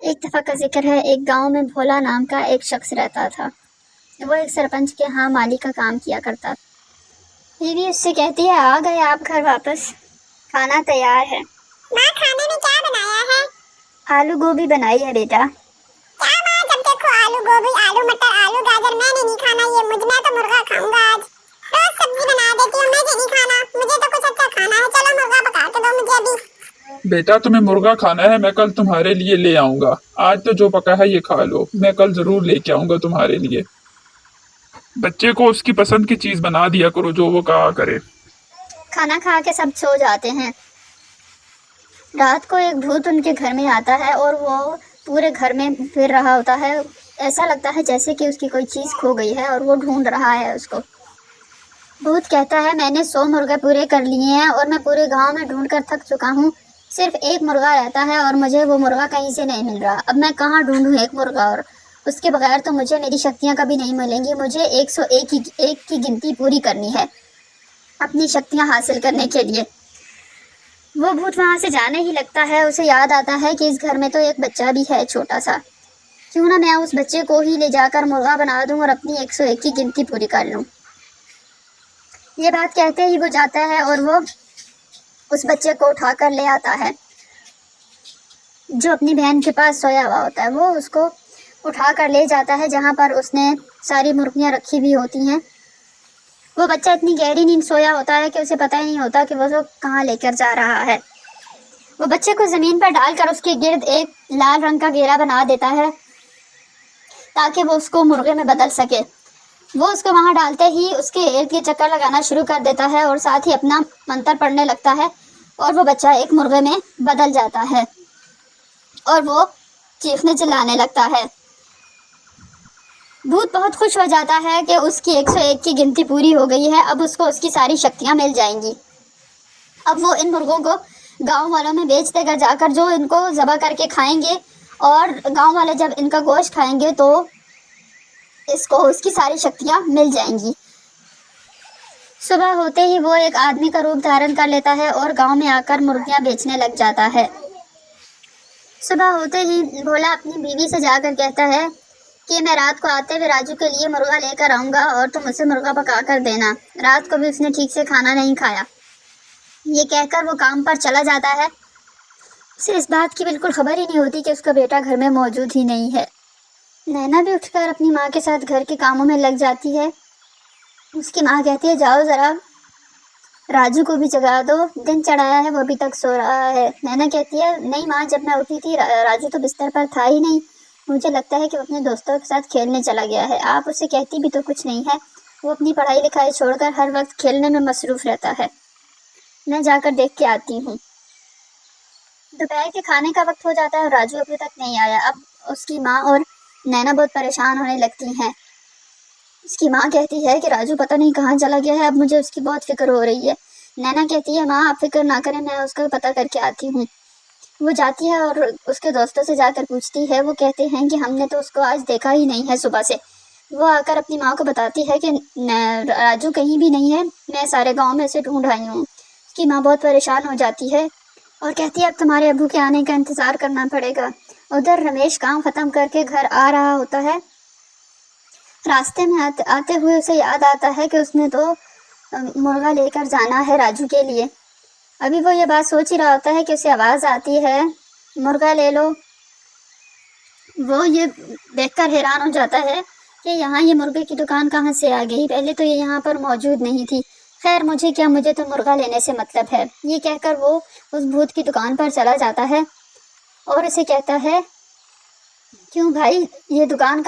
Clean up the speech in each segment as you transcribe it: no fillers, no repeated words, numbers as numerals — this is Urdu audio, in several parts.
ایک دفعہ کا ذکر ہے، ایک گاؤں میں بھولا نام کا ایک شخص رہتا تھا۔ وہ ایک سرپنچ کے ہاں مالی کا کام کیا کرتا تھا۔ بیوی اس سے کہتی ہے، آ گئے آپ گھر واپس، کھانا تیار ہے۔ ماں کھانے میں کیا بنایا ہے؟ آلو گوبھی بنائی ہے بیٹا۔ کیا ماں، جب دیکھو آلو گوبھی، آلو مٹر، آلو گاجر، میں نے نہیں کھانا یہ، میں تو مرغا کھاؤں گا آج۔ روز سبزی بنا دیتی ہوں، مجھے نہیں کھانا، مجھے تو کچھ اچھا کھانا ہے، چلو مرغا پکا کے دو مجھے ابھی۔ بیٹا تمہیں مرغا کھانا ہے، میں کل تمہارے لیے لے آؤں گا، آج تو جو پکا ہے یہ کھا لو، میں کل ضرور لے کے آؤں گا تمہارے لیے۔ بچے کو اس کی پسند کی چیز بنا دیا کرو جو وہ کہا کرے۔ کھانا کھا کے سب سو جاتے ہیں۔ رات کو ایک بھوت ان کے گھر میں آتا ہے اور وہ پورے گھر میں پھر رہا ہوتا ہے۔ ایسا لگتا ہے جیسے کہ اس کی کوئی چیز کھو گئی ہے اور وہ ڈھونڈ رہا ہے اس کو۔ بھوت کہتا ہے، میں نے 100 مرغے پورے کر لیے ہیں اور میں پورے گاؤں میں ڈھونڈ کر تھک چکا ہوں، صرف ایک مرغا رہتا ہے اور مجھے وہ مرغا کہیں سے نہیں مل رہا۔ اب میں کہاں ڈھونڈوں ایک مرغا، اور اس کے بغیر تو مجھے میری شکتیاں کبھی نہیں ملیں گی۔ مجھے 101 کی گنتی پوری کرنی ہے اپنی شکتیاں حاصل کرنے کے لیے۔ وہ بھوت وہاں سے جانے ہی لگتا ہے۔ اسے یاد آتا ہے کہ اس گھر میں تو ایک بچہ بھی ہے چھوٹا سا، کیوں نہ میں اس بچے کو ہی لے جا کر مرغا بنا دوں اور اپنی 101 کی گنتی پوری کر لوں۔ یہ بات کہتے ہی وہ جاتا ہے اور وہ اس بچے کو اٹھا کر لے آتا ہے جو اپنی بہن کے پاس سویا ہوا ہوتا ہے۔ وہ اس کو اٹھا کر لے جاتا ہے جہاں پر اس نے ساری مرغیاں رکھی ہوئی ہوتی ہیں۔ وہ بچہ اتنی گہری نیند سویا ہوتا ہے کہ اسے پتہ ہی نہیں ہوتا کہ وہ کہاں لے کر جا رہا ہے۔ وہ بچے کو زمین پر ڈال کر اس کے گرد ایک لال رنگ کا گھیرا بنا دیتا ہے تاکہ وہ اس کو مرغے میں بدل سکے۔ وہ اس کو وہاں ڈالتے ہی اس کے ارد گرد چکر لگانا شروع کر دیتا ہے اور ساتھ ہی اپنا منتر پڑھنے لگتا ہے اور وہ بچہ ایک مرغے میں بدل جاتا ہے اور وہ چیخنے چلانے لگتا ہے۔ بھوت بہت خوش ہو جاتا ہے کہ اس کی 101 کی گنتی پوری ہو گئی ہے، اب اس کو اس کی ساری شکتیاں مل جائیں گی۔ اب وہ ان مرغوں کو گاؤں والوں میں بیچ دے گا جا کر، جو ان کو ذبح کر کے کھائیں گے، اور گاؤں والے جب ان کا گوشت کھائیں گے تو اس کو اس کی ساری شکتیاں مل جائیں گی۔ صبح ہوتے ہی وہ ایک آدمی کا روپ دھارن کر لیتا ہے اور گاؤں میں آ کر مرغیاں بیچنے لگ جاتا ہے۔ صبح ہوتے ہی بھولا اپنی بیوی سے جا کر کہتا ہے کہ میں رات کو آتے ہوئے راجو کے لیے مرغا لے کر آؤں گا اور تم اسے مرغا پکا کر دینا۔ رات کو بھی اس نے ٹھیک سے کھانا نہیں کھایا۔ یہ کہہ کر وہ کام پر چلا جاتا ہے۔ اسے اس بات کی بالکل خبر ہی نہیں ہوتی کہ اس کا بیٹا گھر میں موجود ہی نہیں ہے۔ نینا بھی اٹھ کر اپنی ماں کے ساتھ گھر کے کاموں میں لگ جاتی ہے۔ اس کی ماں کہتی ہے، جاؤ ذرا راجو کو بھی جگا دو، دن چڑھایا ہے وہ ابھی تک سو رہا ہے۔ نینا کہتی ہے، نہیں ماں، جب میں اٹھی تھی راجو تو بستر پر تھا ہی نہیں، مجھے لگتا ہے کہ وہ اپنے دوستوں کے ساتھ کھیلنے چلا گیا ہے۔ آپ اسے کہتی بھی تو کچھ نہیں ہے، وہ اپنی پڑھائی لکھائی چھوڑ کر ہر وقت کھیلنے میں مصروف رہتا ہے۔ میں جا کر دیکھ کے آتی ہوں۔ دوپہر کے کھانے کا وقت ہو جاتا ہے اور راجو ابھی تک نہیں آیا۔ اب اس کی ماں اور نینا بہت پریشان ہونے لگتی ہیں۔ اس کی ماں کہتی ہے کہ راجو پتہ نہیں کہاں چلا گیا ہے، اب مجھے اس کی بہت فکر ہو رہی ہے۔ نینا کہتی ہے، ماں آپ فکر نہ کریں، میں اس کا پتہ کر کے آتی ہوں۔ وہ جاتی ہے اور اس کے دوستوں سے جا کر پوچھتی ہے۔ وہ کہتے ہیں کہ ہم نے تو اس کو آج دیکھا ہی نہیں ہے صبح سے۔ وہ آ کر اپنی ماں کو بتاتی ہے کہ راجو کہیں بھی نہیں ہے، میں سارے گاؤں میں اسے ڈھونڈ آئی ہوں۔ اس کی ماں بہت پریشان ہو جاتی ہے اور کہتی ہے، اب تمہارے ابو کے آنے کا انتظار کرنا پڑے گا۔ ادھر رمیش کام ختم کر کے گھر آ رہا ہوتا ہے۔ راستے میں آتے ہوئے اسے یاد آتا ہے کہ اس نے تو مرغا لے کر جانا ہے راجو کے لیے۔ ابھی وہ یہ بات سوچ ہی رہا ہوتا ہے کہ اسے آواز آتی ہے، مرغا لے لو۔ وہ یہ دیکھ کر حیران ہو جاتا ہے کہ یہاں یہ مرغے کی دکان کہاں سے آ گئی، پہلے تو یہ یہاں پر موجود نہیں تھی۔ خیر مجھے کیا، مجھے تو مرغا لینے سے مطلب ہے۔ یہ کہہ کر وہ اس بھوت کی دکان پر چلا جاتا ہے اور اسے کہتا ہے، کیوں بھائی، یہ دکان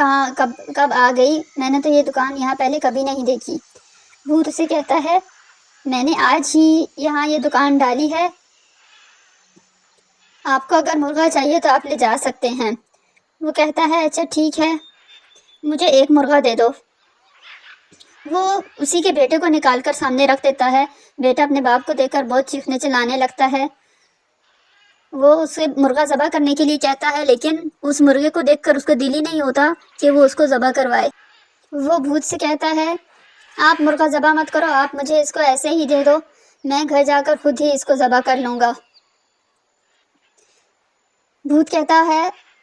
کب آ گئی؟ میں نے تو یہ دکان یہاں پہلے کبھی نہیں دیکھی۔ بھوت اسے کہتا ہے، میں نے آج ہی یہاں یہ دکان ڈالی ہے، آپ کو اگر مرغا چاہیے تو آپ لے جا سکتے ہیں۔ وہ کہتا ہے، اچھا ٹھیک ہے، مجھے ایک مرغا دے دو۔ وہ اسی کے بیٹے کو نکال کر سامنے رکھ دیتا ہے۔ بیٹا اپنے باپ کو دیکھ کر بہت چیخنے چلانے لگتا ہے۔ وہ اسے مرغا ذبح کرنے کے لیے کہتا ہے، لیکن اس مرغے کو دیکھ کر اس کو دل ہی نہیں ہوتا کہ وہ اس کو ذبح کروائے۔ وہ بھوت سے کہتا ہے، آپ مرغا ذبح مت کرو، آپ مجھے اس کو ایسے ہی دے دو، میں گھر جا کر خود ہی اس کو ذبح کر لوں گا۔ بھوت کہتا ہے،